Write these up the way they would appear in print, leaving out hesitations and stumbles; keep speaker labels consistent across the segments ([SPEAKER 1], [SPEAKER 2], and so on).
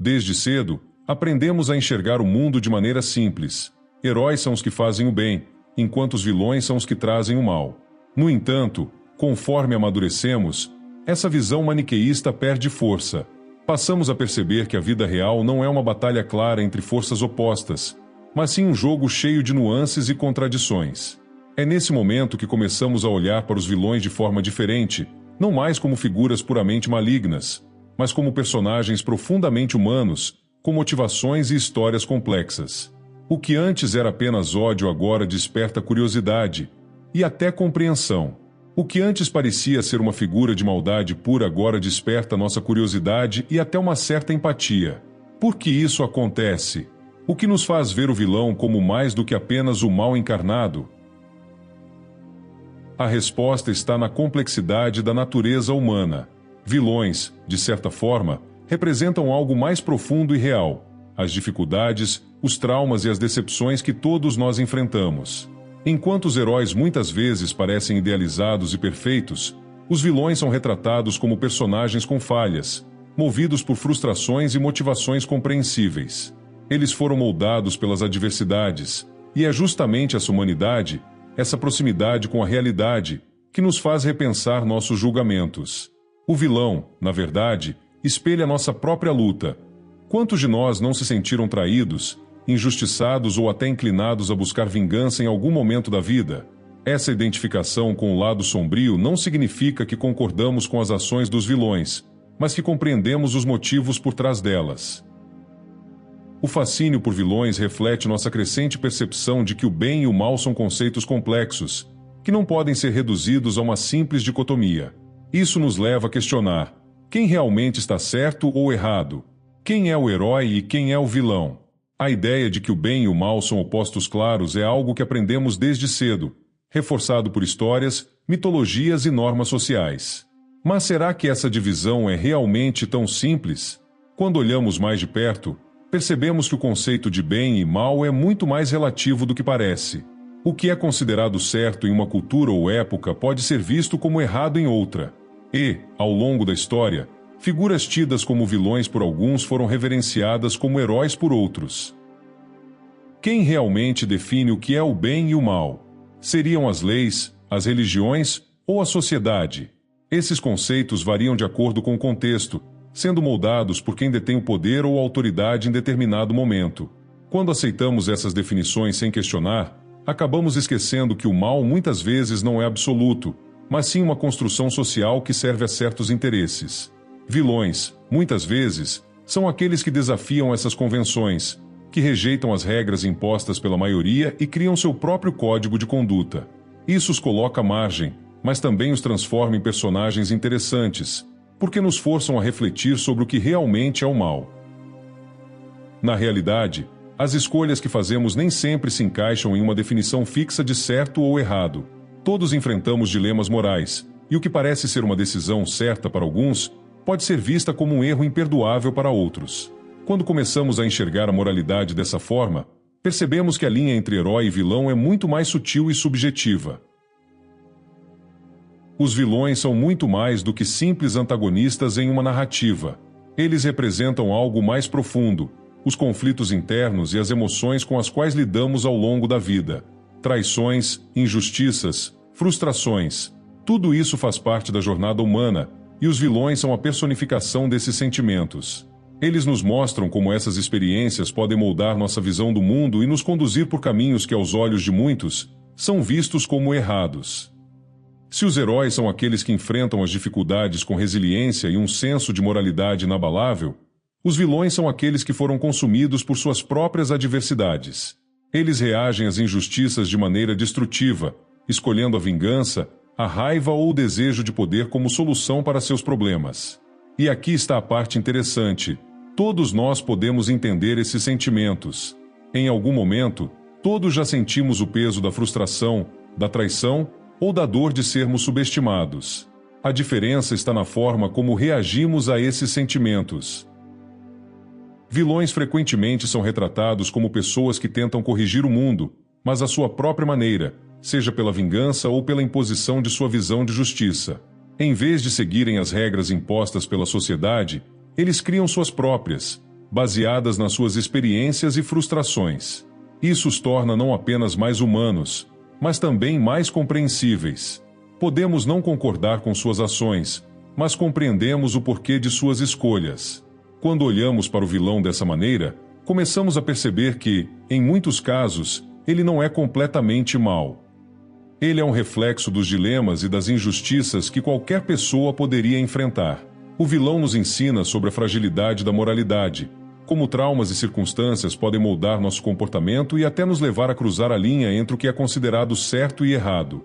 [SPEAKER 1] Desde cedo, aprendemos a enxergar o mundo de maneira simples. Heróis são os que fazem o bem, enquanto os vilões são os que trazem o mal. No entanto, conforme amadurecemos, essa visão maniqueísta perde força. Passamos a perceber que a vida real não é uma batalha clara entre forças opostas, mas sim um jogo cheio de nuances e contradições. É nesse momento que começamos a olhar para os vilões de forma diferente, não mais como figuras puramente malignas, mas como personagens profundamente humanos, com motivações e histórias complexas. O que antes era apenas ódio agora desperta curiosidade e até compreensão. O que antes parecia ser uma figura de maldade pura agora desperta nossa curiosidade e até uma certa empatia. Por que isso acontece? O que nos faz ver o vilão como mais do que apenas o mal encarnado? A resposta está na complexidade da natureza humana. Vilões, de certa forma, representam algo mais profundo e real: as dificuldades, os traumas e as decepções que todos nós enfrentamos. Enquanto os heróis muitas vezes parecem idealizados e perfeitos, os vilões são retratados como personagens com falhas, movidos por frustrações e motivações compreensíveis. Eles foram moldados pelas adversidades, e é justamente essa humanidade, essa proximidade com a realidade, que nos faz repensar nossos julgamentos. O vilão, na verdade, espelha nossa própria luta. Quantos de nós não se sentiram traídos, injustiçados ou até inclinados a buscar vingança em algum momento da vida? Essa identificação com o lado sombrio não significa que concordamos com as ações dos vilões, mas que compreendemos os motivos por trás delas. O fascínio por vilões reflete nossa crescente percepção de que o bem e o mal são conceitos complexos, que não podem ser reduzidos a uma simples dicotomia. Isso nos leva a questionar: quem realmente está certo ou errado? Quem é o herói e quem é o vilão? A ideia de que o bem e o mal são opostos claros é algo que aprendemos desde cedo, reforçado por histórias, mitologias e normas sociais. Mas será que essa divisão é realmente tão simples? Quando olhamos mais de perto, percebemos que o conceito de bem e mal é muito mais relativo do que parece. O que é considerado certo em uma cultura ou época pode ser visto como errado em outra. E, ao longo da história, figuras tidas como vilões por alguns foram reverenciadas como heróis por outros. Quem realmente define o que é o bem e o mal? Seriam as leis, as religiões ou a sociedade? Esses conceitos variam de acordo com o contexto, sendo moldados por quem detém o poder ou autoridade em determinado momento. Quando aceitamos essas definições sem questionar, acabamos esquecendo que o mal muitas vezes não é absoluto, mas sim uma construção social que serve a certos interesses. Vilões, muitas vezes, são aqueles que desafiam essas convenções, que rejeitam as regras impostas pela maioria e criam seu próprio código de conduta. Isso os coloca à margem, mas também os transforma em personagens interessantes, porque nos forçam a refletir sobre o que realmente é o mal. Na realidade, as escolhas que fazemos nem sempre se encaixam em uma definição fixa de certo ou errado. Todos enfrentamos dilemas morais, e o que parece ser uma decisão certa para alguns, pode ser vista como um erro imperdoável para outros. Quando começamos a enxergar a moralidade dessa forma, percebemos que a linha entre herói e vilão é muito mais sutil e subjetiva. Os vilões são muito mais do que simples antagonistas em uma narrativa. Eles representam algo mais profundo, os conflitos internos e as emoções com as quais lidamos ao longo da vida. Traições, injustiças, frustrações. Tudo isso faz parte da jornada humana, e os vilões são a personificação desses sentimentos. Eles nos mostram como essas experiências podem moldar nossa visão do mundo e nos conduzir por caminhos que, aos olhos de muitos, são vistos como errados. Se os heróis são aqueles que enfrentam as dificuldades com resiliência e um senso de moralidade inabalável, os vilões são aqueles que foram consumidos por suas próprias adversidades. Eles reagem às injustiças de maneira destrutiva, escolhendo a vingança, a raiva ou o desejo de poder como solução para seus problemas. E aqui está a parte interessante. Todos nós podemos entender esses sentimentos. Em algum momento, todos já sentimos o peso da frustração, da traição ou da dor de sermos subestimados. A diferença está na forma como reagimos a esses sentimentos. Vilões frequentemente são retratados como pessoas que tentam corrigir o mundo, mas à sua própria maneira, seja pela vingança ou pela imposição de sua visão de justiça. Em vez de seguirem as regras impostas pela sociedade, eles criam suas próprias. baseadas nas suas experiências e frustrações. Isso os torna não apenas mais humanos, mas também mais compreensíveis. Podemos não concordar com suas ações, mas compreendemos o porquê de suas escolhas. Quando olhamos para o vilão dessa maneira, começamos a perceber que, em muitos casos, ele não é completamente mau. Ele é um reflexo dos dilemas e das injustiças que qualquer pessoa poderia enfrentar. O vilão nos ensina sobre a fragilidade da moralidade, como traumas e circunstâncias podem moldar nosso comportamento e até nos levar a cruzar a linha entre o que é considerado certo e errado.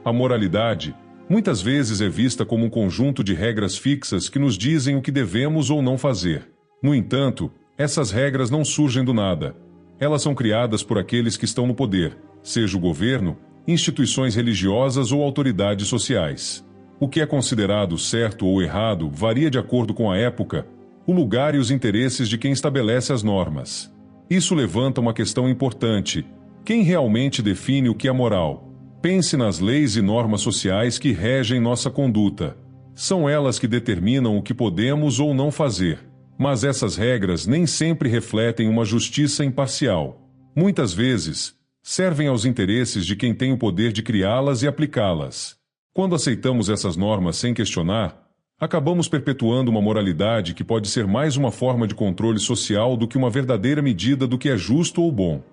[SPEAKER 1] A moralidade, muitas vezes, é vista como um conjunto de regras fixas que nos dizem o que devemos ou não fazer. No entanto, essas regras não surgem do nada. Elas são criadas por aqueles que estão no poder, seja o governo, instituições religiosas ou autoridades sociais. O que é considerado certo ou errado varia de acordo com a época, o lugar e os interesses de quem estabelece as normas. Isso levanta uma questão importante: quem realmente define o que é moral? Pense nas leis e normas sociais que regem nossa conduta. São elas que determinam o que podemos ou não fazer. Mas essas regras nem sempre refletem uma justiça imparcial. Muitas vezes, servem aos interesses de quem tem o poder de criá-las e aplicá-las. Quando aceitamos essas normas sem questionar, acabamos perpetuando uma moralidade que pode ser mais uma forma de controle social do que uma verdadeira medida do que é justo ou bom.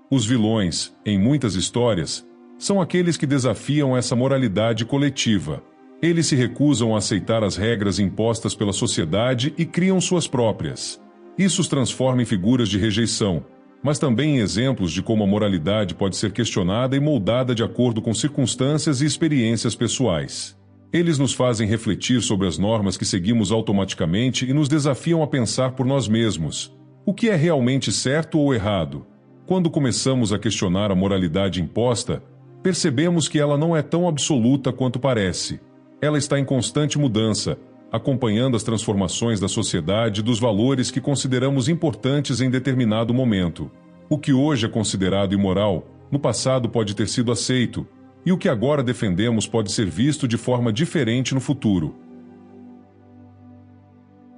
[SPEAKER 1] Os vilões, em muitas histórias, são aqueles que desafiam essa moralidade coletiva. Eles se recusam a aceitar as regras impostas pela sociedade e criam suas próprias. Isso os transforma em figuras de rejeição, mas também em exemplos de como a moralidade pode ser questionada e moldada de acordo com circunstâncias e experiências pessoais. Eles nos fazem refletir sobre as normas que seguimos automaticamente e nos desafiam a pensar por nós mesmos. O que é realmente certo ou errado? Quando começamos a questionar a moralidade imposta, percebemos que ela não é tão absoluta quanto parece. Ela está em constante mudança, acompanhando as transformações da sociedade e dos valores que consideramos importantes em determinado momento. O que hoje é considerado imoral, no passado pode ter sido aceito, e o que agora defendemos pode ser visto de forma diferente no futuro.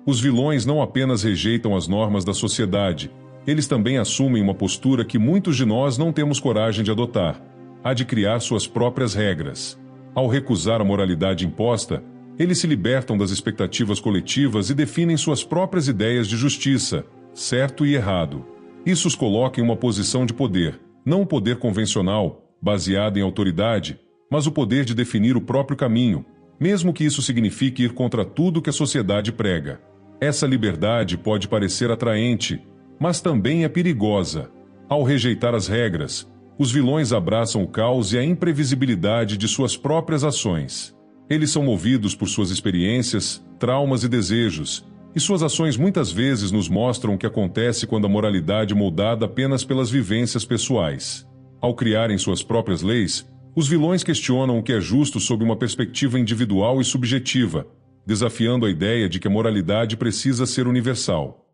[SPEAKER 1] Os vilões não apenas rejeitam as normas da sociedade, eles também assumem uma postura que muitos de nós não temos coragem de adotar: a de criar suas próprias regras. Ao recusar a moralidade imposta, eles se libertam das expectativas coletivas e definem suas próprias ideias de justiça, certo e errado. Isso os coloca em uma posição de poder, não o poder convencional, baseado em autoridade, mas o poder de definir o próprio caminho, mesmo que isso signifique ir contra tudo que a sociedade prega. Essa liberdade pode parecer atraente, mas também é perigosa. Ao rejeitar as regras, os vilões abraçam o caos e a imprevisibilidade de suas próprias ações. Eles são movidos por suas experiências, traumas e desejos, e suas ações muitas vezes nos mostram o que acontece quando a moralidade é moldada apenas pelas vivências pessoais. Ao criarem suas próprias leis, os vilões questionam o que é justo sob uma perspectiva individual e subjetiva, desafiando a ideia de que a moralidade precisa ser universal.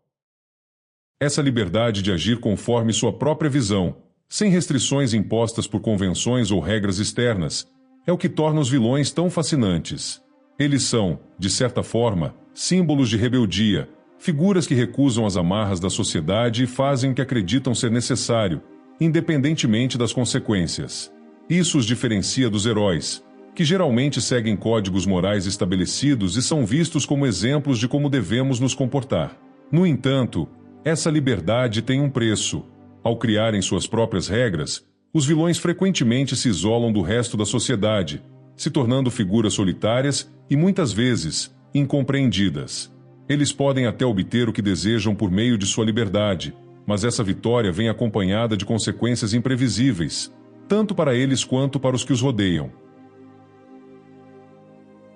[SPEAKER 1] Essa liberdade de agir conforme sua própria visão, sem restrições impostas por convenções ou regras externas, é o que torna os vilões tão fascinantes. Eles são, de certa forma, símbolos de rebeldia, figuras que recusam as amarras da sociedade e fazem o que acreditam ser necessário, independentemente das consequências. Isso os diferencia dos heróis, que geralmente seguem códigos morais estabelecidos e são vistos como exemplos de como devemos nos comportar. No entanto, essa liberdade tem um preço. Ao criarem suas próprias regras, os vilões frequentemente se isolam do resto da sociedade, se tornando figuras solitárias e, muitas vezes, incompreendidas. Eles podem até obter o que desejam por meio de sua liberdade, mas essa vitória vem acompanhada de consequências imprevisíveis, tanto para eles quanto para os que os rodeiam.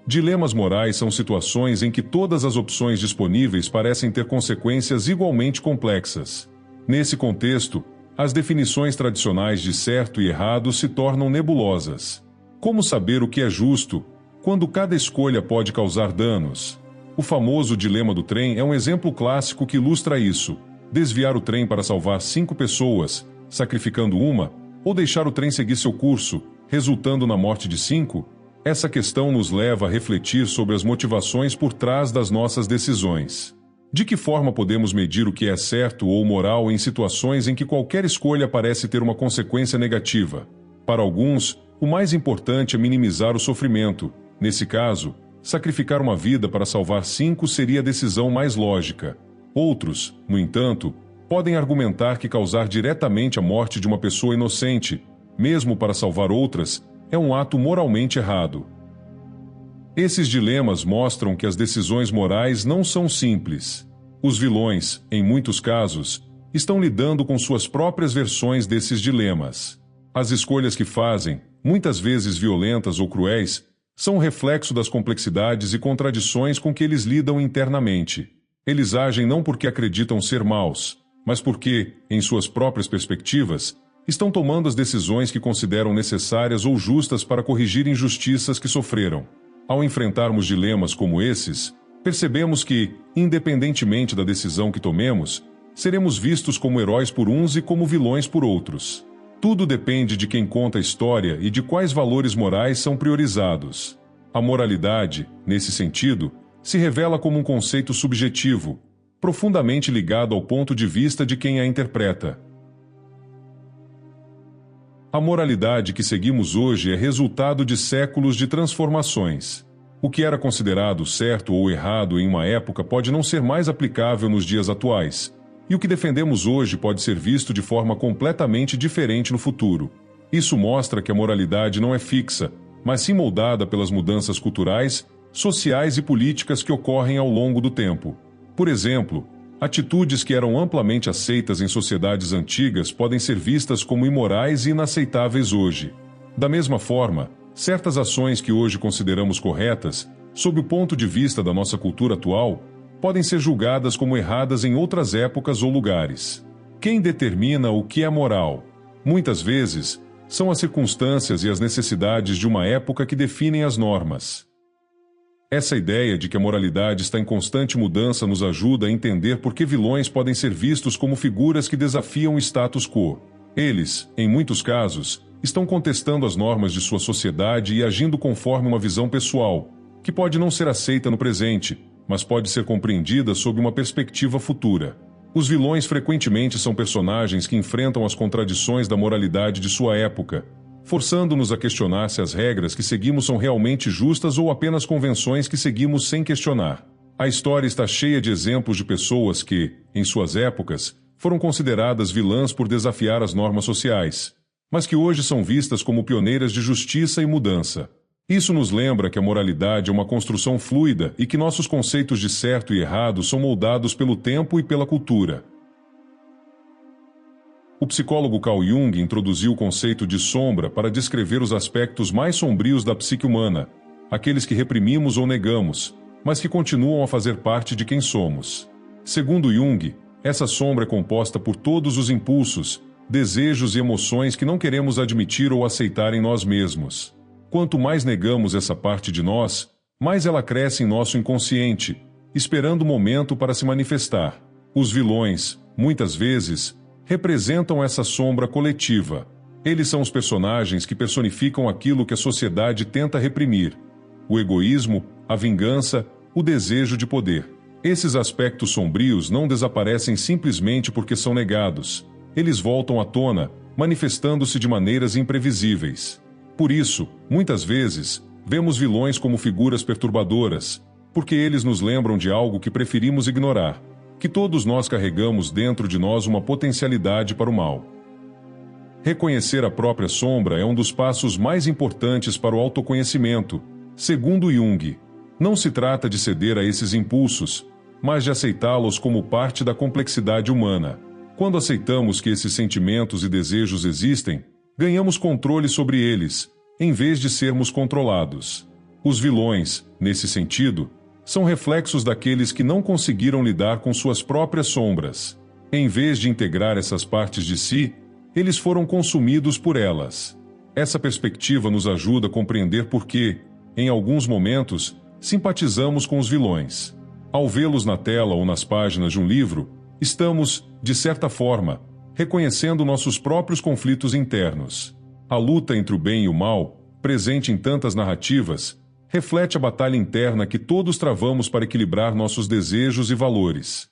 [SPEAKER 1] Dilemas morais são situações em que todas as opções disponíveis parecem ter consequências igualmente complexas. Nesse contexto, as definições tradicionais de certo e errado se tornam nebulosas. Como saber o que é justo, quando cada escolha pode causar danos? O famoso dilema do trem é um exemplo clássico que ilustra isso. Desviar o trem para salvar 5 pessoas, sacrificando uma, ou deixar o trem seguir seu curso, resultando na morte de 5? Essa questão nos leva a refletir sobre as motivações por trás das nossas decisões. De que forma podemos medir o que é certo ou moral em situações em que qualquer escolha parece ter uma consequência negativa? Para alguns, o mais importante é minimizar o sofrimento. Nesse caso, sacrificar uma vida para salvar 5 seria a decisão mais lógica. Outros, no entanto, podem argumentar que causar diretamente a morte de uma pessoa inocente, mesmo para salvar outras, é um ato moralmente errado. Esses dilemas mostram que as decisões morais não são simples. Os vilões, em muitos casos, estão lidando com suas próprias versões desses dilemas. As escolhas que fazem, muitas vezes violentas ou cruéis, são um reflexo das complexidades e contradições com que eles lidam internamente. Eles agem não porque acreditam ser maus, mas porque, em suas próprias perspectivas, estão tomando as decisões que consideram necessárias ou justas para corrigir injustiças que sofreram. Ao enfrentarmos dilemas como esses, percebemos que, independentemente da decisão que tomemos, seremos vistos como heróis por uns e como vilões por outros. Tudo depende de quem conta a história e de quais valores morais são priorizados. A moralidade, nesse sentido, se revela como um conceito subjetivo, profundamente ligado ao ponto de vista de quem a interpreta. A moralidade que seguimos hoje é resultado de séculos de transformações. O que era considerado certo ou errado em uma época pode não ser mais aplicável nos dias atuais, e o que defendemos hoje pode ser visto de forma completamente diferente no futuro. Isso mostra que a moralidade não é fixa, mas sim moldada pelas mudanças culturais, sociais e políticas que ocorrem ao longo do tempo. Por exemplo, atitudes que eram amplamente aceitas em sociedades antigas podem ser vistas como imorais e inaceitáveis hoje. Da mesma forma, certas ações que hoje consideramos corretas, sob o ponto de vista da nossa cultura atual, podem ser julgadas como erradas em outras épocas ou lugares. Quem determina o que é moral? Muitas vezes, são as circunstâncias e as necessidades de uma época que definem as normas. Essa ideia de que a moralidade está em constante mudança nos ajuda a entender por que vilões podem ser vistos como figuras que desafiam o status quo. Eles, em muitos casos, estão contestando as normas de sua sociedade e agindo conforme uma visão pessoal, que pode não ser aceita no presente, mas pode ser compreendida sob uma perspectiva futura. Os vilões frequentemente são personagens que enfrentam as contradições da moralidade de sua época, forçando-nos a questionar se as regras que seguimos são realmente justas ou apenas convenções que seguimos sem questionar. A história está cheia de exemplos de pessoas que, em suas épocas, foram consideradas vilãs por desafiar as normas sociais, mas que hoje são vistas como pioneiras de justiça e mudança. Isso nos lembra que a moralidade é uma construção fluida e que nossos conceitos de certo e errado são moldados pelo tempo e pela cultura. O psicólogo Carl Jung introduziu o conceito de sombra para descrever os aspectos mais sombrios da psique humana, aqueles que reprimimos ou negamos, mas que continuam a fazer parte de quem somos. Segundo Jung, essa sombra é composta por todos os impulsos, desejos e emoções que não queremos admitir ou aceitar em nós mesmos. Quanto mais negamos essa parte de nós, mais ela cresce em nosso inconsciente, esperando o momento para se manifestar. Os vilões, muitas vezes, representam essa sombra coletiva. Eles são os personagens que personificam aquilo que a sociedade tenta reprimir: o egoísmo, a vingança, o desejo de poder. Esses aspectos sombrios não desaparecem simplesmente porque são negados. Eles voltam à tona, manifestando-se de maneiras imprevisíveis. Por isso, muitas vezes, vemos vilões como figuras perturbadoras, porque eles nos lembram de algo que preferimos ignorar, que todos nós carregamos dentro de nós uma potencialidade para o mal. Reconhecer a própria sombra é um dos passos mais importantes para o autoconhecimento, segundo Jung. Não se trata de ceder a esses impulsos, mas de aceitá-los como parte da complexidade humana. Quando aceitamos que esses sentimentos e desejos existem, ganhamos controle sobre eles, em vez de sermos controlados. Os vilões, nesse sentido, são reflexos daqueles que não conseguiram lidar com suas próprias sombras. Em vez de integrar essas partes de si, eles foram consumidos por elas. Essa perspectiva nos ajuda a compreender por que, em alguns momentos, simpatizamos com os vilões. Ao vê-los na tela ou nas páginas de um livro, estamos, de certa forma, reconhecendo nossos próprios conflitos internos. A luta entre o bem e o mal presente em tantas narrativas, reflete a batalha interna que todos travamos para equilibrar nossos desejos e valores.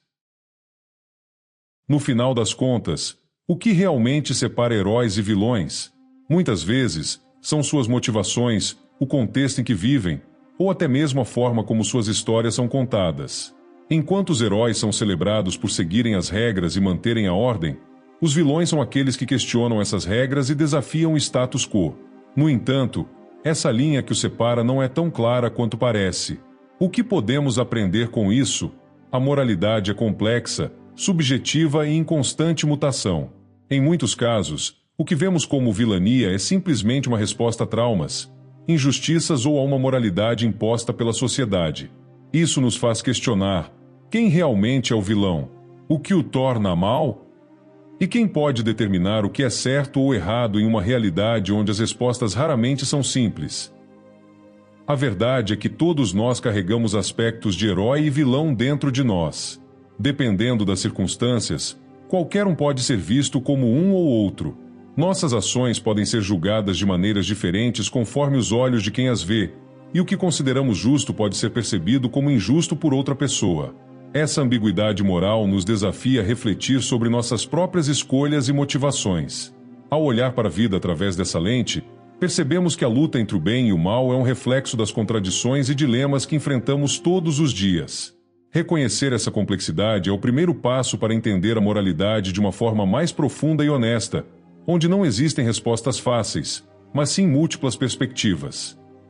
[SPEAKER 1] No final das contas, o que realmente separa heróis e vilões? Muitas vezes, são suas motivações, o contexto em que vivem, ou até mesmo a forma como suas histórias são contadas. Enquanto os heróis são celebrados por seguirem as regras e manterem a ordem, os vilões são aqueles que questionam essas regras e desafiam o status quo. No entanto, essa linha que os separa não é tão clara quanto parece. O que podemos aprender com isso? A moralidade é complexa, subjetiva e em constante mutação. Em muitos casos, o que vemos como vilania é simplesmente uma resposta a traumas, injustiças ou a uma moralidade imposta pela sociedade. Isso nos faz questionar: quem realmente é o vilão? O que o torna mal? E quem pode determinar o que é certo ou errado em uma realidade onde as respostas raramente são simples? A verdade é que todos nós carregamos aspectos de herói e vilão dentro de nós. Dependendo das circunstâncias, qualquer um pode ser visto como um ou outro. Nossas ações podem ser julgadas de maneiras diferentes conforme os olhos de quem as vê, e o que consideramos justo pode ser percebido como injusto por outra pessoa. Essa ambiguidade moral nos desafia a refletir sobre nossas próprias escolhas e motivações. Ao olhar para a vida através dessa lente, percebemos que a luta entre o bem e o mal é um reflexo das contradições e dilemas que enfrentamos todos os dias. Reconhecer essa complexidade é o primeiro passo para entender a moralidade de uma forma mais profunda e honesta, onde não existem respostas fáceis, mas sim múltiplas perspectivas.